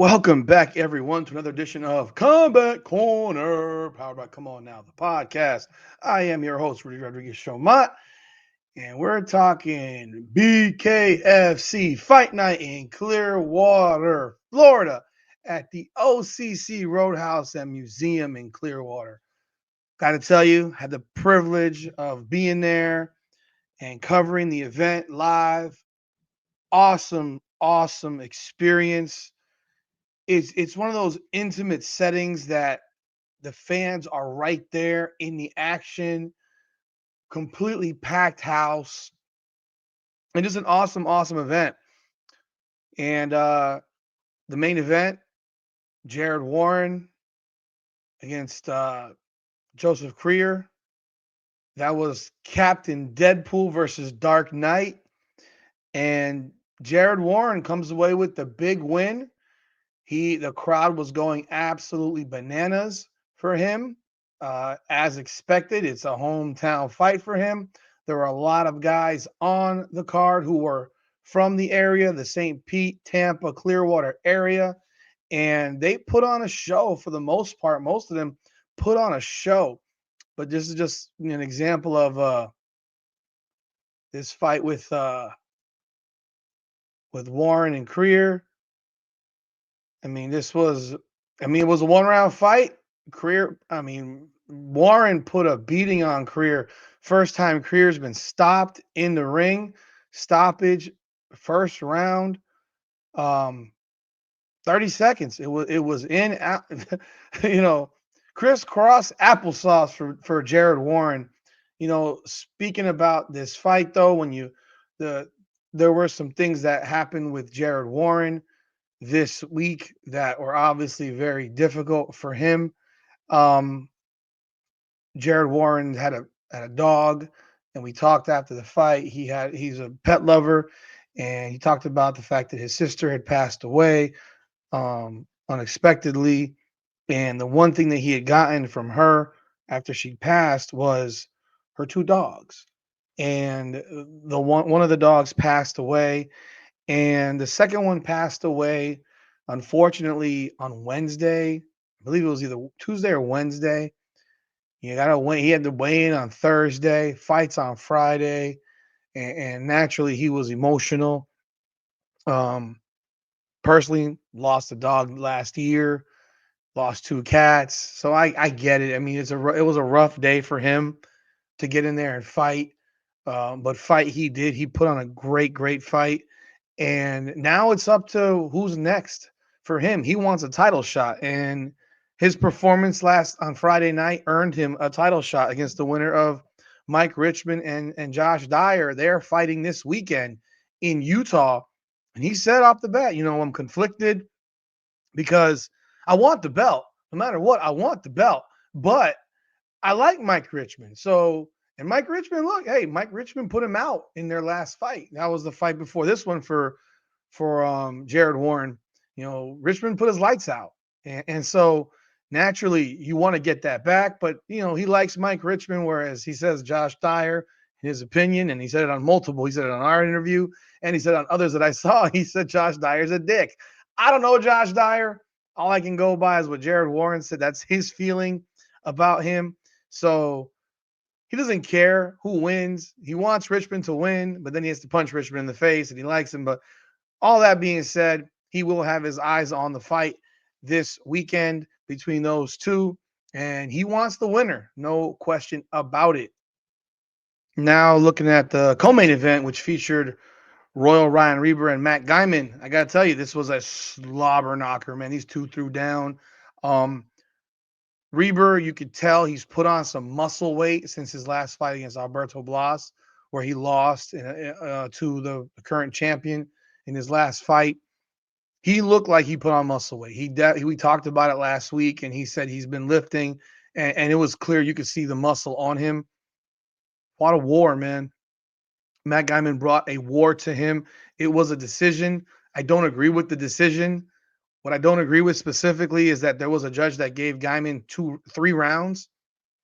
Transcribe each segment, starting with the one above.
Welcome back, everyone, to another edition of Combat Corner, powered by Come On Now, the podcast. I am your host, Rudy Rodriguez Showmat, and we're talking BKFC Fight Night in Clearwater, Florida, at the OCC Roadhouse and Museum in Clearwater. Got to tell you, had the privilege of being there and covering the event live. Awesome, awesome experience. It's one of those intimate settings that the fans are right there in the action, completely packed house, and just an awesome, awesome event. And the main event, Jared Warren against Joseph Creer. That was Captain Deadpool versus Dark Knight. And Jared Warren comes away with the big win. The crowd was going absolutely bananas for him. As expected, it's a hometown fight for him. There were a lot of guys on the card who were from the area, the St. Pete, Tampa, Clearwater area, and they put on a show for the most part. Most of them put on a show, but this is just an example of this fight with Warren and Creer. It was a one-round fight. Warren put a beating on Creer. First time Creer's been stopped in the ring. Stoppage, first round, 30 seconds. It was in, crisscross applesauce for Jared Warren. Speaking about this fight though, there were some things that happened with Jared Warren this week that were obviously very difficult for him. Um, Jared Warren had a dog, and we talked after the fight. He's a pet lover, and he talked about the fact that his sister had passed away unexpectedly, and the one thing that he had gotten from her after she passed was her two dogs, and the one of the dogs passed away, and the second one passed away, unfortunately, on Wednesday. I believe it was either Tuesday or Wednesday. You gotta wait. He had to weigh in on Thursday. Fights on Friday, and naturally he was emotional. Um, Personally, lost a dog last year, lost two cats, so I get it. I mean, it was a rough day for him to get in there and fight, but fight he did. He put on a great fight. And now it's up to who's next for him. He wants a title shot, and his performance last on Friday night earned him a title shot against the winner of Mike Richmond and Josh Dyer. They're fighting this weekend in Utah. And he said off the bat, I'm conflicted because I want the belt. No matter what, I want the belt. But I like Mike Richmond. And Mike Richmond, look, hey, Mike Richmond put him out in their last fight. That was the fight before this one for Jared Warren. Richmond put his lights out, and so naturally you want to get that back. But he likes Mike Richmond, whereas he says Josh Dyer, in his opinion, and he said it on multiple. He said it on our interview, and he said on others that I saw. He said Josh Dyer's a dick. I don't know Josh Dyer. All I can go by is what Jared Warren said. That's his feeling about him. So he doesn't care who wins. He wants Richmond to win, but then he has to punch Richmond in the face, and he likes him. But all that being said, he will have his eyes on the fight this weekend between those two, and he wants the winner, no question about it. Now looking at the co-main event, which featured Royal Ryan Reber and Matt Guyman. I got to tell you, this was a slobber knocker, man. These two threw down. Um, Reber, you could tell he's put on some muscle weight since his last fight against Alberto Blas, where he lost to the current champion in his last fight. He looked like he put on muscle weight. We talked about it last week, and he said he's been lifting, and it was clear you could see the muscle on him. What a war, man. Matt Guyman brought a war to him. It was a decision. I don't agree with the decision. What I don't agree with specifically is that there was a judge that gave Guyman 3 rounds.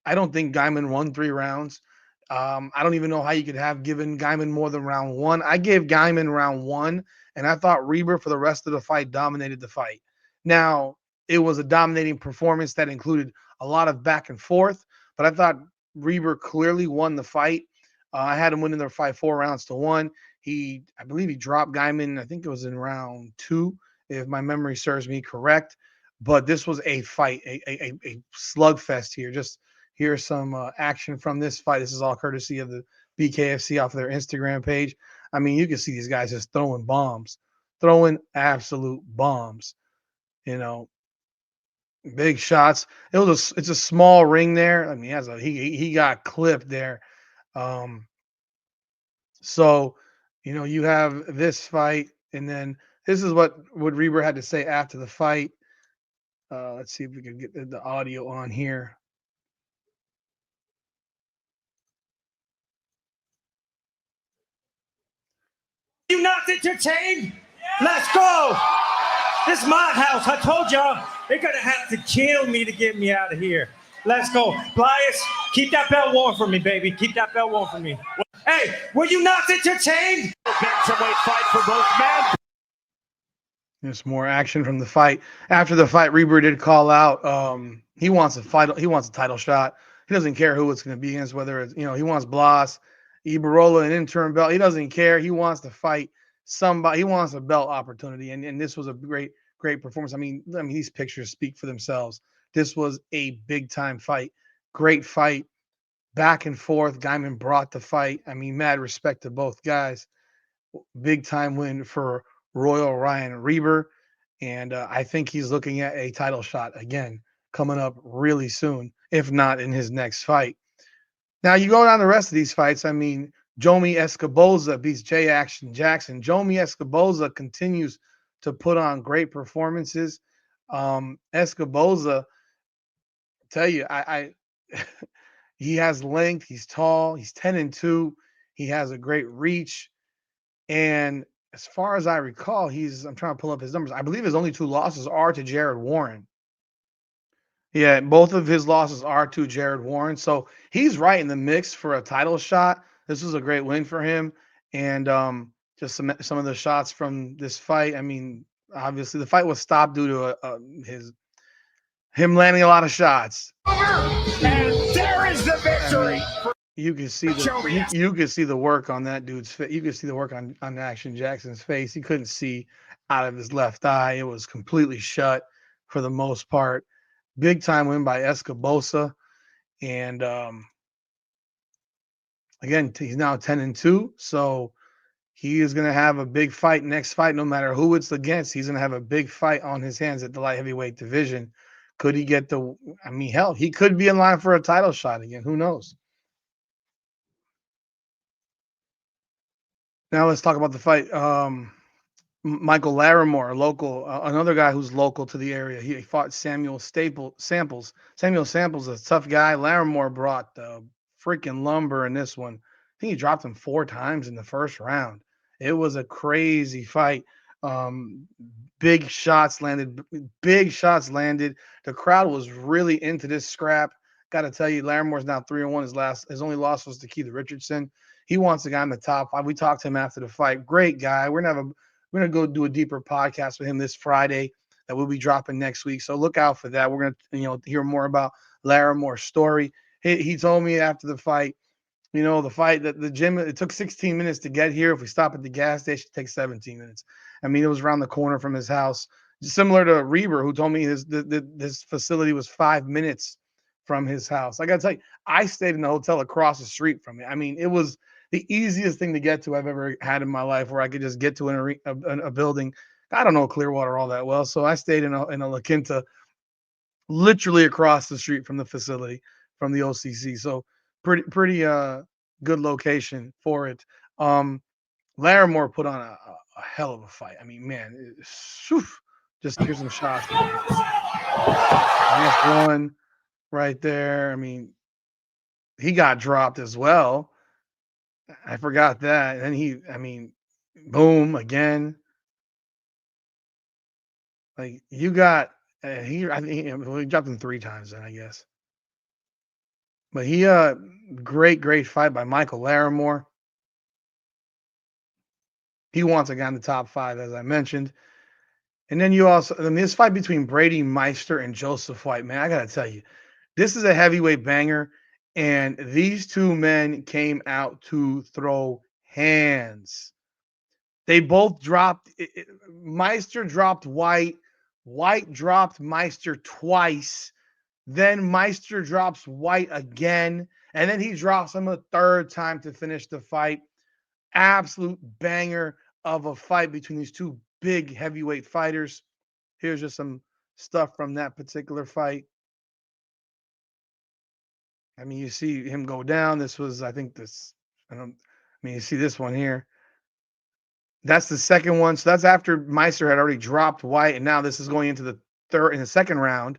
I don't think Guyman won 3 rounds. I don't even know how you could have given Guyman more than round 1. I gave Guyman round 1, and I thought Reber for the rest of the fight dominated the fight. Now, it was a dominating performance that included a lot of back and forth, but I thought Reber clearly won the fight. I had him winning the fight 4 rounds to 1. I believe he dropped Guyman. I think it was in round 2, if my memory serves me correct. But this was a fight, a slugfest here. Just here's some action from this fight. This is all courtesy of the BKFC off of their Instagram page. I mean, you can see these guys just throwing bombs, throwing absolute bombs. You know, big shots. It's a small ring there. I mean, he got clipped there. Um, so you have this fight, and then this is what Reber had to say after the fight. Let's see if we can get the audio on here. You not entertained? Let's go. This is my house. I told y'all they're gonna have to kill me to get me out of here. Let's go. Blias, keep that belt warm for me, baby. Keep that belt warm for me. Hey, were you not entertained? Bantamweight fight for both men. There's more action from the fight. After the fight, Reber did call out. He wants a fight. He wants a title shot. He doesn't care who it's going to be against. Whether it's he wants Blas, Ibarola, an interim belt. He doesn't care. He wants to fight somebody. He wants a belt opportunity. And this was a great performance. I mean these pictures speak for themselves. This was a big time fight. Great fight. Back and forth. Guyman brought the fight. I mean, mad respect to both guys. Big time win for Royal Ryan Reber. And I think he's looking at a title shot again coming up really soon, if not in his next fight. Now, you go down the rest of these fights. I mean, Jomi Escoboza beats J Action Jackson. Jomi Escoboza continues to put on great performances. Escoboza, tell you, I he has length. He's tall. He's 10-2. He has a great reach. And as far as I recall, I'm trying to pull up his numbers. I believe his only 2 losses are to Jared Warren. Yeah, both of his losses are to Jared Warren. So he's right in the mix for a title shot. This was a great win for him. And just some of the shots from this fight. I mean, obviously the fight was stopped due to him landing a lot of shots. And there is the victory. You can see you can see the work on that dude's face. You can see the work on Action Jackson's face. He couldn't see out of his left eye. It was completely shut for the most part. Big time win by Escobosa. And again, he's now 10-2. So he is going to have a big fight next fight, no matter who it's against. He's going to have a big fight on his hands at the light heavyweight division. Could he get I mean, hell, he could be in line for a title shot again. Who knows? Now let's talk about the fight. Michael Larrimore, local, another guy who's local to the area. He fought Samples. Samuel Samples is a tough guy. Larrimore brought the freaking lumber in this one. I think he dropped him 4 times in the first round. It was a crazy fight. Um, big shots landed. Big shots landed. The crowd was really into this scrap. Got to tell you, Larrimore's now 3-1. His only loss was to Keith Richardson. He wants a guy in the top 5. We talked to him after the fight. Great guy. We're gonna go do a deeper podcast with him this Friday that we'll be dropping next week. So look out for that. We're gonna hear more about Larrimore's story. He told me after the fight, the fight that the gym, it took 16 minutes to get here. If we stop at the gas station, it takes 17 minutes. I mean, it was around the corner from his house. Similar to Reber, who told me this facility was 5 minutes from his house. I gotta tell you, I stayed in the hotel across the street from it. I mean, it was the easiest thing to get to I've ever had in my life, where I could just get to a building. I don't know Clearwater all that well, so I stayed in a La Quinta, literally across the street from the facility, from the OCC. So pretty good location for it. Larrimore put on a hell of a fight. I mean, man, just here's some shots. Nice one right there. I mean, he got dropped as well. I forgot that. And boom again. Like you got I think we dropped him 3 times then, I guess. But great fight by Michael Larrimore. He wants a guy in the top 5, as I mentioned. And then you also, I mean, this fight between Brady Meister and Joseph White, man, I gotta tell you, this is a heavyweight banger, and these two men came out to throw hands. They both dropped. Meister dropped White. White dropped Meister twice. Then Meister drops White again, and then he drops him a third time to finish the fight. Absolute banger of a fight between these two big heavyweight fighters. Here's just some stuff from that particular fight. I mean, you see him go down. This was, I think, this. I don't. I mean, you see this one here. That's the second one. So that's after Meister had already dropped White, and now this is going into the third in the second round.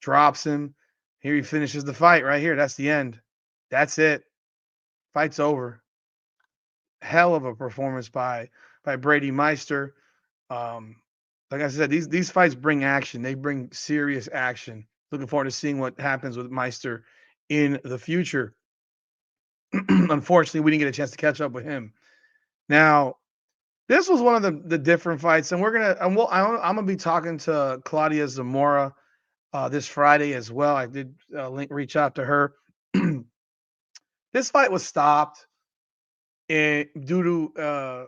Drops him. Here he finishes the fight right here. That's the end. That's it. Fight's over. Hell of a performance by Brady Meister. Um, like I said, these fights bring action. They bring serious action. Looking forward to seeing what happens with Meister in the future. Unfortunately, we didn't get a chance to catch up with him. Now, this was one of the different fights, and I'm gonna be talking to Claudia Zamora this Friday as well. I did reach out to her. This fight was stopped due to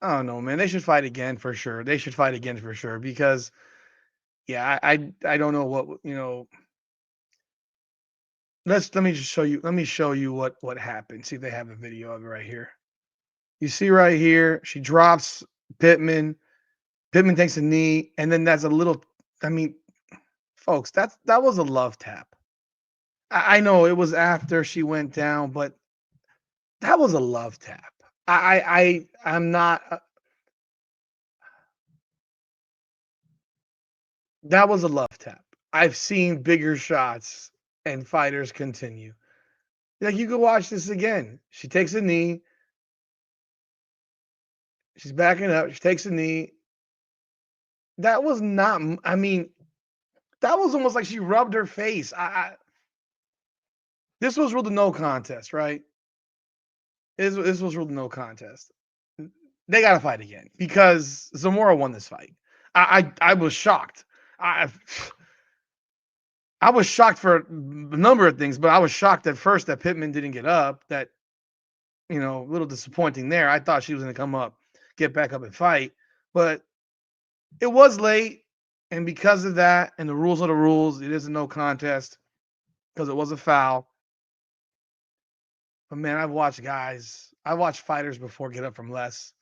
I don't know, man. They should fight again for sure. They should fight again for sure because yeah, I don't know what let me just show you. Let me show you what happened. See if they have a video of it right here. You see right here, she drops Pittman. Pittman takes a knee, and then that's a little. I mean, folks, that was a love tap. I know it was after she went down, but that was a love tap. I'm not. That was a love tap. I've seen bigger shots and fighters continue. Like you can watch this again. She takes a knee. She's backing up. She takes a knee. That was not. I mean, that was almost like she rubbed her face. This was ruled a no contest, right? This was ruled a no contest. They got to fight again because Zamora won this fight. I was shocked. I I was shocked for a number of things, but I was shocked at first that Pittman didn't get up. That a little disappointing there. I thought she was going to come up, get back up and fight, but it was late, and because of that, and the rules are the rules, it is a no contest because it was a foul. But man, I watched fighters before get up from less,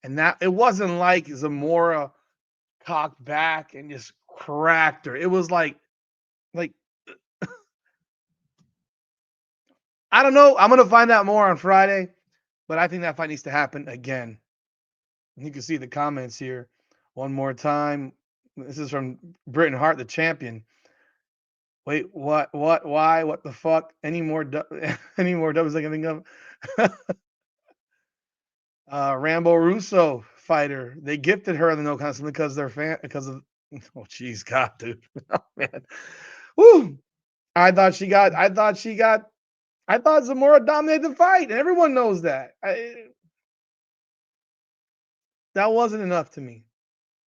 and that it wasn't like Zamora cocked back and just cracked her. It was like I don't know. I'm gonna find out more on Friday, but I think that fight needs to happen again. You can see the comments here one more time. This is from Britain Hart, the champion. Wait, what? What? Why? What the fuck? Any more? Any more dubs I can think of? Rambo Russo fighter. They gifted her the no contest because they're fan because of. Oh, jeez, God, dude. Oh, man. Woo! I thought Zamora dominated the fight, and everyone knows that. That wasn't enough to me.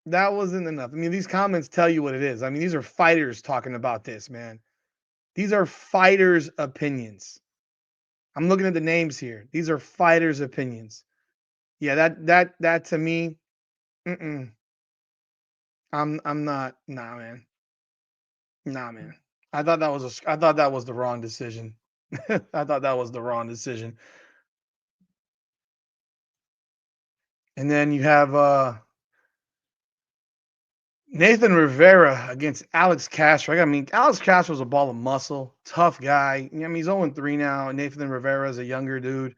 That wasn't enough. I mean, these comments tell you what it is. I mean, these are fighters talking about this, man. These are fighters' opinions. I'm looking at the names here. These are fighters' opinions. Yeah, that to me, mm-mm. I'm not. Nah, man. Nah, man. I thought that was the wrong decision. I thought that was the wrong decision. And then you have Nathan Rivera against Alex Castro. I mean, Alex Castro's a ball of muscle, tough guy. I mean, he's 0-3 now. And Nathan Rivera is a younger dude.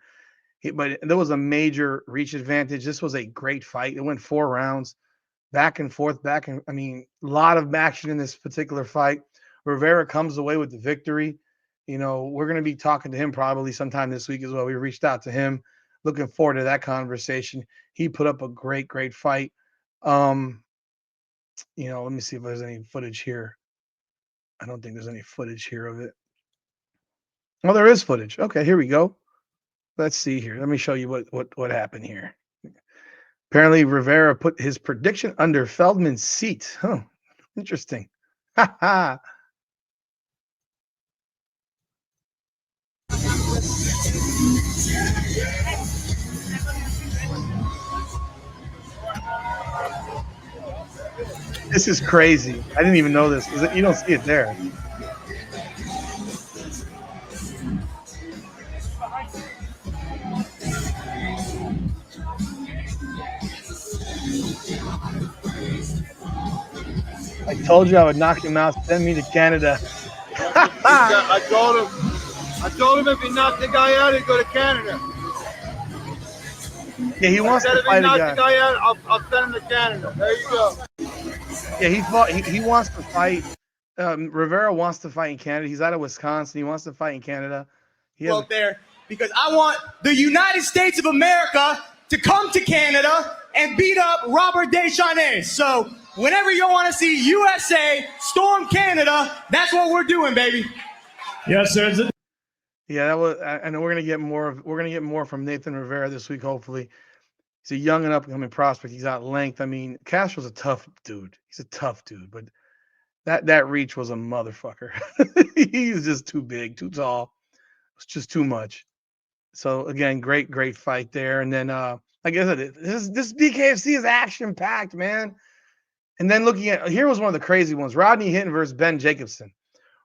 But there was a major reach advantage. This was a great fight. It went 4 rounds, back and forth, I mean, a lot of action in this particular fight. Rivera comes away with the victory. We're going to be talking to him probably sometime this week as well. We reached out to him. Looking forward to that conversation. He put up a great, great fight. Let me see if there's any footage here. I don't think there's any footage here of it. Well, there is footage. Okay, here we go. Let's see here. Let me show you what happened here. Apparently, Rivera put his prediction under Feldman's seat. Huh. Interesting. Ha ha. This is crazy. I didn't even know this because you don't see it there. I told you I would knock him out. Send me to Canada. I told him if he knocked the guy out, he'd go to Canada. Yeah, he wants Instead to of he fight a knocked guy. the guy out, I'll send him to Canada. There you go. Yeah, he fought. He wants to fight. Rivera wants to fight in Canada. He's out of Wisconsin. He wants to fight in Canada. He has Out there because I want the United States of America to come to Canada and beat up Robert Deschanel. So whenever you want to see USA storm Canada, that's what we're doing, baby. Yes, sir. Yeah, that was. I know we're gonna get more. We're gonna get more from Nathan Rivera this week. Hopefully, he's a young and up and coming prospect. He's got length. I mean, Castro's a tough dude. He's a tough dude, but that reach was a motherfucker. He's just too big, too tall. It's just too much. So again, great fight there. And then like I said, this BKFC is action packed, man. And then looking at here was one of the crazy ones: Rodney Hinton versus Ben Jacobson.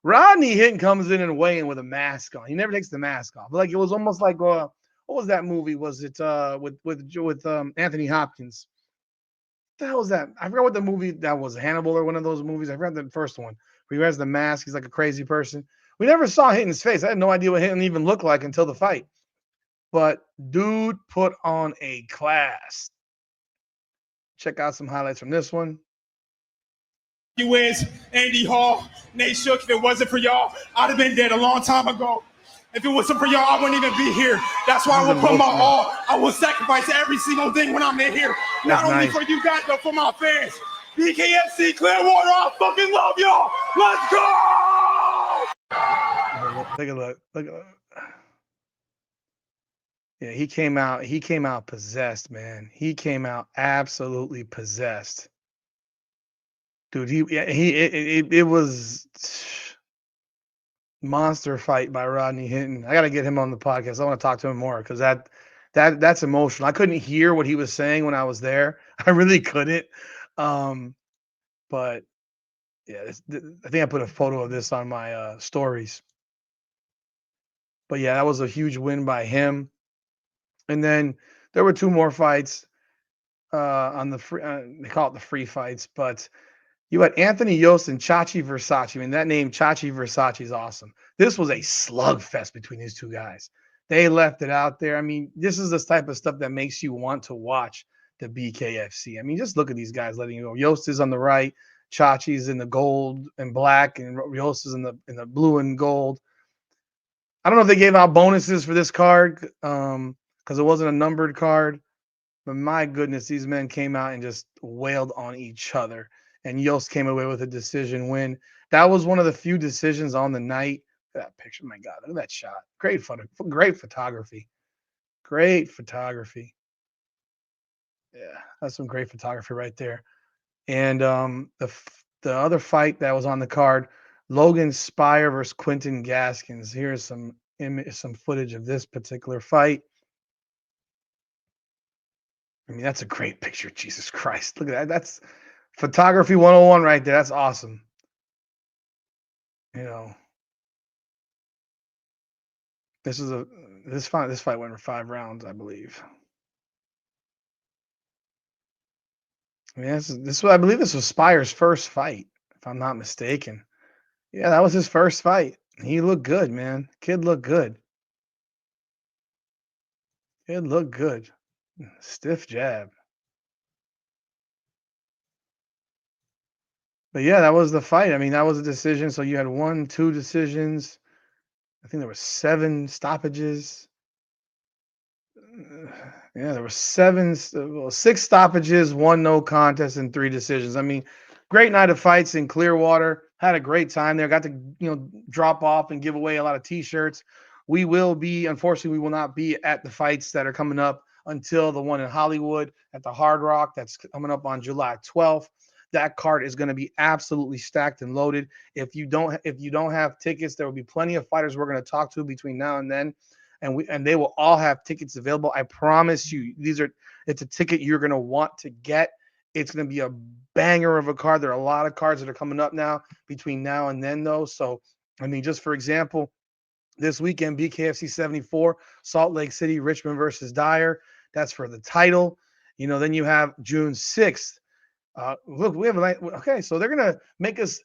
Rodney Hinton comes in and weighing with a mask on. He never takes the mask off. Like it was almost like what was that movie? Was it with Anthony Hopkins? What the hell was that? I forgot what the movie that was. Hannibal or one of those movies. I forgot the first one where he wears the mask. He's like a crazy person. We never saw Hinton's face. I had no idea what Hinton even looked like until the fight. But dude put on a class. Check out some highlights from this one. You is Andy Hall, Nate Shook. If it wasn't for y'all, I'd have been dead a long time ago. If it wasn't for y'all, I wouldn't even be here. That's why I will put my all. I will sacrifice every single thing when I'm in here. Not only for you guys, but for my fans. BKFC Clearwater, I fucking love y'all. Let's go! Take a look. Look at. Yeah, he came out possessed, man. He came out absolutely possessed. Dude, it was monster fight by Rodney Hinton. I got to get him on the podcast. I want to talk to him more because that's emotional. I couldn't hear what he was saying when I was there. I really couldn't. But yeah, I think I put a photo of this on my stories. But yeah, that was a huge win by him. And then there were two more fights on the free. They call it the free fights, but you had Anthony Yost and Chachi Versace. I mean, that name Chachi Versace is awesome. This was a slugfest between these two guys. They left it out there. I mean, this is this type of stuff that makes you want to watch the BKFC. I mean, just look at these guys letting you go. Yost is on the right, Chachi's in the gold and black, and Yost is in the blue and gold. I don't know if they gave out bonuses for this card because it wasn't a numbered card. But my goodness, these men came out and just wailed on each other. And Yost came away with a decision win. That was one of the few decisions on the night. Look at that picture. My God, look at that shot. Great photography. Great photography. Yeah, that's some great photography right there. And the other fight that was on the card, Logan Spire versus Quentin Gaskins. Here's some footage of this particular fight. I mean, that's a great picture. Jesus Christ. Look at that. That's photography 101 right there. That's awesome. You know, this fight went for 5 rounds, I believe. I mean, I believe this was Spire's first fight, if I'm not mistaken. Yeah, that was his first fight. He looked good, man. Kid looked good. Kid looked good. Stiff jab. But yeah, that was the fight. I mean, that was a decision. So you had 1, 2 decisions. I think there were 7 stoppages. Yeah, there were 6 stoppages, 1 no contest, and 3 decisions. I mean, great night of fights in Clearwater. Had a great time there. Got to drop off and give away a lot of T-shirts. Unfortunately, we will not be at the fights that are coming up until the one in Hollywood at the Hard Rock that's coming up on July 12th. That card is going to be absolutely stacked and loaded. If you don't have tickets, there will be plenty of fighters we're going to talk to between now and then, and they will all have tickets available. I promise you, it's a ticket you're going to want to get. It's going to be a banger of a card. There are a lot of cards that are coming up now between now and then, though. So, I mean, just for example, this weekend, BKFC 74, Salt Lake City, Richmond versus Dyer. That's for the title. Then you have June 6th. Look, we have okay, so they're gonna make us.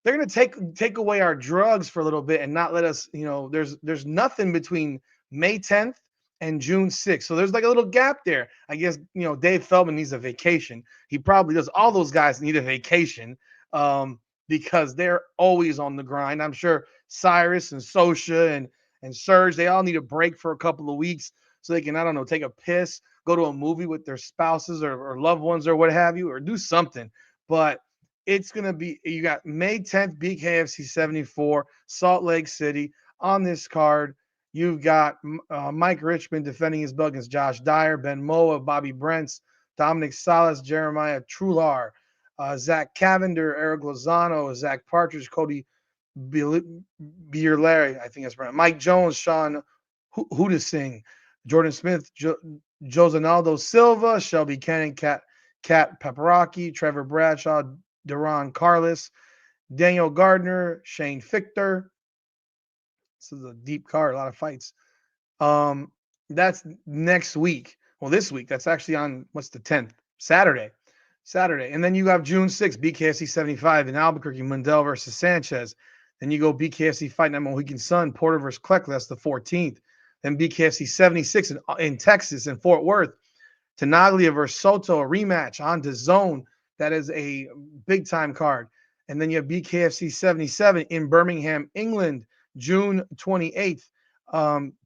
They're gonna take away our drugs for a little bit and not let us. There's nothing between May 10th and June 6th. So there's like a little gap there. I guess Dave Feldman needs a vacation. He probably does. All those guys need a vacation because they're always on the grind. I'm sure Cyrus and Sosha and Serge, they all need a break for a couple of weeks so they can, I don't know, take a piss, go to a movie with their spouses or loved ones or what have you, or do something. But it's going to be, you got May 10th, BKFC 74, Salt Lake City. On this card, you've got Mike Richmond defending his belt against Josh Dyer, Ben Moa, Bobby Brents, Dominic Salas, Jeremiah Trular, Zach Cavender, Eric Lozano, Zach Partridge, Cody Bierlary, I think that's right, Mike Jones, Sean Hudasing, Jordan Smith, Josanaldo Silva, Shelby Cannon, Kat Paparaki, Trevor Bradshaw, Duran Carlos, Daniel Gardner, Shane Fichter. This is a deep card, a lot of fights. That's next week. Well, this week, that's actually on, what's the 10th? Saturday. And then you have June 6th, BKFC 75 in Albuquerque, Mundell versus Sanchez. Then you go BKFC Fight Night Mohegan Sun, Porter versus Kleckler, that's the 14th. Then BKFC 76 in Texas, in Fort Worth. Tenaglia versus Soto, a rematch on DAZN. That is a big-time card. And then you have BKFC 77 in Birmingham, England, June 28th.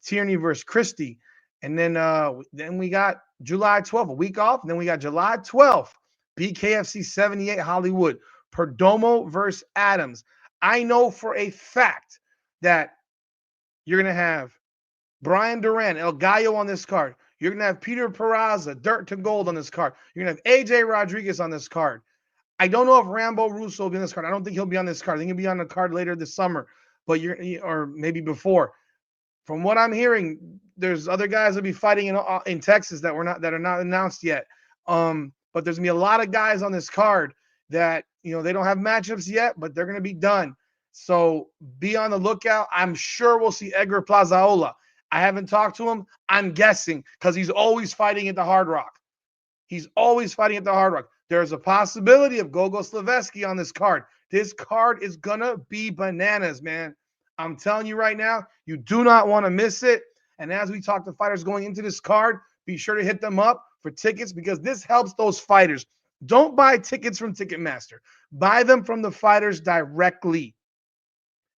Tierney versus Christie. And then we got July 12th, a week off. And then we got July 12th, BKFC 78 Hollywood, Perdomo versus Adams. I know for a fact that you're going to have Brian Duran, El Gallo on this card. You're going to have Peter Peraza, Dirt to Gold on this card. You're going to have AJ Rodriguez on this card. I don't know if Rambo Russo will be on this card. I don't think he'll be on this card. I think he'll be on the card later this summer, or maybe before. From what I'm hearing, there's other guys that'll be fighting in Texas that are not announced yet. But there's gonna be a lot of guys on this card that they don't have matchups yet, but they're gonna be done. So be on the lookout. I'm sure we'll see Edgar Plazaola. I haven't talked to him. I'm guessing because he's always fighting at the Hard Rock. There's a possibility of Gogo Slaveski on this card. This card is gonna be bananas, man. I'm telling you right now, you do not want to miss it. And as we talk to fighters going into this card, be sure to hit them up for tickets because this helps those fighters. Don't buy tickets from Ticketmaster. Buy them from the fighters directly.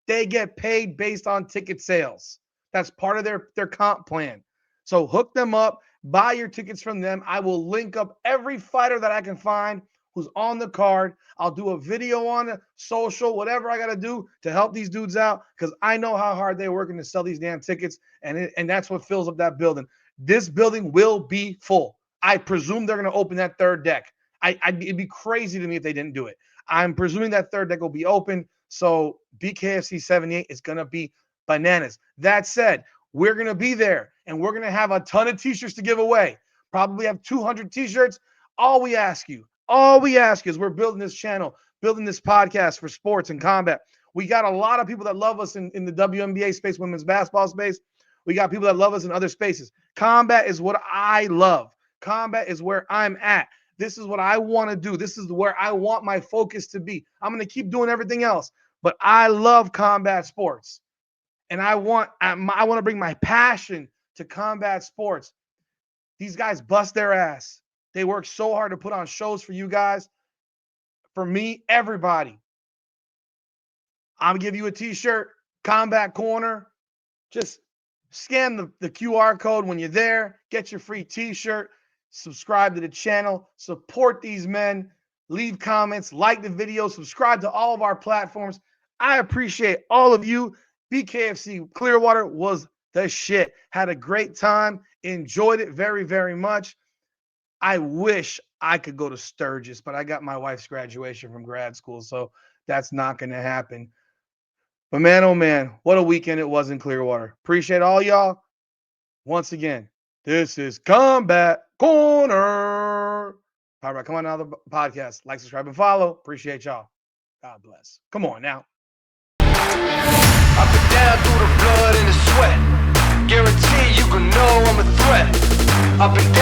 They get paid based on ticket sales. That's part of their comp plan. So hook them up. Buy your tickets from them. I will link up every fighter that I can find who's on the card. I'll do a video on social, whatever I got to do to help these dudes out because I know how hard they're working to sell these damn tickets, and that's what fills up that building. This building will be full. I presume they're going to open that third deck. It'd be crazy to me if they didn't do it. I'm presuming that third deck will be open, so BKFC 78 is going to be bananas. That said, we're going to be there, and we're going to have a ton of T-shirts to give away. Probably have 200 T-shirts. All we ask is we're building this channel, building this podcast for sports and combat. We got a lot of people that love us in the WNBA space, women's basketball space. We got people that love us in other spaces. Combat is what I love. Combat is where I'm at. This is what I want to do. This is where I want my focus to be. I'm going to keep doing everything else, but I love combat sports. And I want to bring my passion to combat sports. These guys bust their ass. They work so hard to put on shows for you guys. For me, everybody. I'm going to give you a T-shirt, Combat Corner. Just scan the QR code when you're there. Get your free T-shirt. Subscribe to the channel. Support these men. Leave comments. Like the video. Subscribe to all of our platforms. I appreciate all of you. BKFC Clearwater was the shit. Had a great time. enjoyed it very, very much. I wish I could go to Sturgis, but I got my wife's graduation from grad school, so that's not going to happen. But man, oh man, what a weekend it was in Clearwater. Appreciate all y'all. Once again, this is Combat Corner. All right, come on now, the podcast. Like, subscribe, and follow. Appreciate y'all. God bless. Come on now. Up and down through the blood and the sweat. Guarantee you can know I'm a threat. Up and